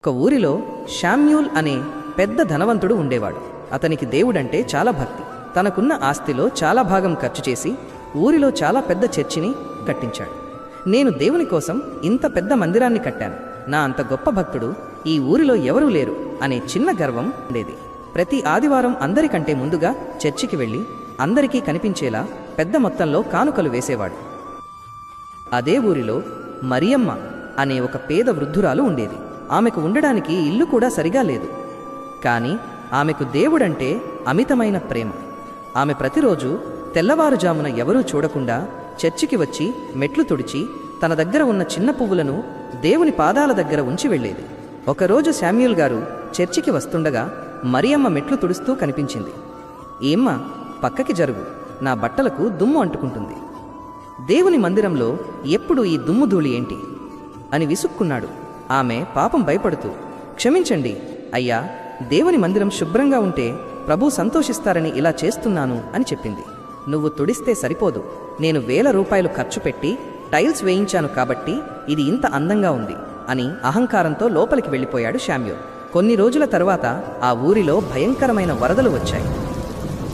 ఒక ఊరిలో శామ్యూల్ అనే పెద్ద ధనవంతుడు ఉండేవాడు. అతనికి దేవుడంటే చాలా భక్తి. తనకున్న ఆస్తిలో చాలా భాగం ఖర్చు చేసి ఊరిలో చాలా పెద్ద చర్చిని కట్టించాడు. నేను దేవుని కోసం ఇంత పెద్ద మందిరాన్ని కట్టాను, నా అంత గొప్ప భక్తుడు ఈ ఊరిలో ఎవరూ లేరు అనే చిన్న గర్వం ఉండేది. ప్రతి ఆదివారం అందరికంటే ముందుగా చర్చికి వెళ్ళి అందరికీ కనిపించేలా పెద్ద మొత్తంలో కానుకలు వేసేవాడు. అదే ఊరిలో మరియమ్మ అనే ఒక పేద వృద్ధురాలు ఉండేది. ఆమెకు ఉండడానికి ఇల్లు కూడా సరిగా లేదు. కానీ ఆమెకు దేవుడంటే అమితమైన ప్రేమ. ఆమె ప్రతిరోజు తెల్లవారుజామున ఎవరూ చూడకుండా చర్చికి వచ్చి మెట్లు తుడిచి తన దగ్గర ఉన్న చిన్న పువ్వులను దేవుని పాదాల దగ్గర ఉంచి వెళ్ళేది. ఒకరోజు శామ్యూల్ గారు చర్చికి వస్తుండగా మరియమ్మ మెట్లు తుడుస్తూ కనిపించింది. ఏమ్మా, పక్కకి జరుగు, నా బట్టలకు దుమ్ము అంటుకుంటుంది. దేవుని మందిరంలో ఎప్పుడు ఈ దుమ్ము ధూళి ఏంటి అని విసుక్కున్నాడు. ఆమె పాపం భయపడుతూ, క్షమించండి అయ్యా, దేవుని మందిరం శుభ్రంగా ఉంటే ప్రభు సంతోషిస్తారని ఇలా చేస్తున్నాను అని చెప్పింది. నువ్వు తుడిస్తే సరిపోదు, నేను ₹1000 ఖర్చు పెట్టి టైల్స్ వేయించాను కాబట్టి ఇది ఇంత అందంగా ఉంది అని అహంకారంతో లోపలికి వెళ్ళిపోయాడు శామ్యూల్. కొన్ని రోజుల తరువాత ఆ ఊరిలో భయంకరమైన వరదలు వచ్చాయి.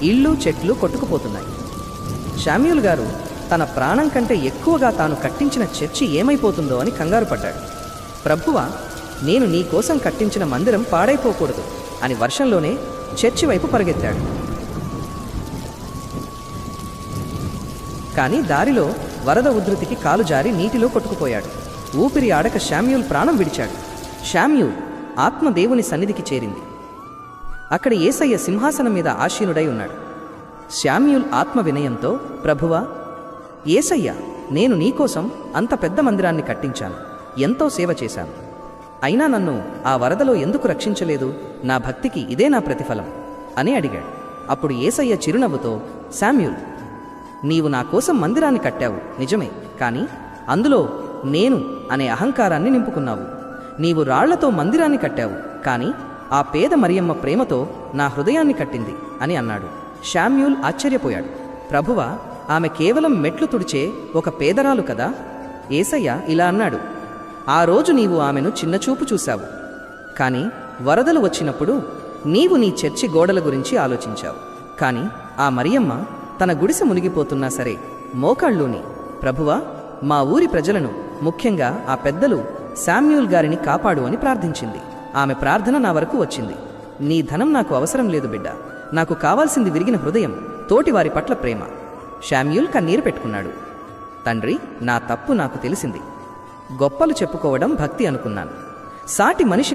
ఇళ్ళు చెట్లు కొట్టుకుపోతున్నాయి. శామ్యూల్ గారు తన ప్రాణం కంటే ఎక్కువగా తాను కట్టించిన చర్చి ఏమైపోతుందో అని కంగారు పడ్డాడు. ప్రభువా, నేను నీ కోసం కట్టించిన మందిరం పాడైపోకూడదు అని వర్షంలోనే చర్చి వైపు పరిగెత్తాడు. కానీ దారిలో వరద ఉధృతికి కాలు జారి నీటిలో కొట్టుకుపోయాడు. ఊపిరి ఆడక శామ్యూల్ ప్రాణం విడిచాడు. శామ్యూల్ ఆత్మ దేవుని సన్నిధికి చేరింది. అక్కడ యేసయ్య సింహాసనం మీద ఆసీనుడై ఉన్నాడు. శామ్యూల్ ఆత్మ వినయంతో, ప్రభువా, యేసయ్య, నేను నీకోసం అంత పెద్ద మందిరాన్ని కట్టించాను, ఎంతో సేవ చేశాను, అయినా నన్ను ఆ వరదలో ఎందుకు రక్షించలేదు? నా భక్తికి ఇదే నా ప్రతిఫలం అని అడిగాడు. అప్పుడు యేసయ్య చిరునవ్వుతో, శామ్యూల్, నీవు నా కోసం మందిరాన్ని కట్టావు నిజమే, కానీ అందులో నేను అనే అహంకారాన్ని నింపుకున్నావు. నీవు రాళ్లతో మందిరాన్ని కట్టావు, కానీ ఆ పేద మరియమ్మ ప్రేమతో నా హృదయాన్ని కట్టింది అని అన్నాడు. శామ్యూల్ ఆశ్చర్యపోయాడు. ప్రభువా, ఆమె కేవలం మెట్లు తుడిచే ఒక పేదరాలు కదా? యేసయ్య ఇలా అన్నాడు, ఆ రోజు నీవు ఆమెను చిన్నచూపు చూశావు, కానీ వరదలు వచ్చినప్పుడు నీవు నీ చర్చి గోడల గురించి ఆలోచించావు. కానీ ఆ మరియమ్మ తన గుడిసె మునిగిపోతున్నా సరే మోకాళ్ళూని, ప్రభువా, మా ఊరి ప్రజలను, ముఖ్యంగా ఆ పెద్దలు శామ్యూల్ గారిని కాపాడు అని ప్రార్థించింది. ఆమె ప్రార్థన నా వరకు వచ్చింది. నీ ధనం నాకు అవసరం లేదు బిడ్డ, నాకు కావాల్సింది విరిగిన హృదయం, తోటివారి పట్ల ప్రేమ. శామ్యూల్ కన్నీరు పెట్టుకున్నాడు. తండ్రి, నా తప్పు నాకు తెలిసింది. గొప్పలు చెప్పుకోవడం భక్తి అనుకున్నాను. సాటి మనిషి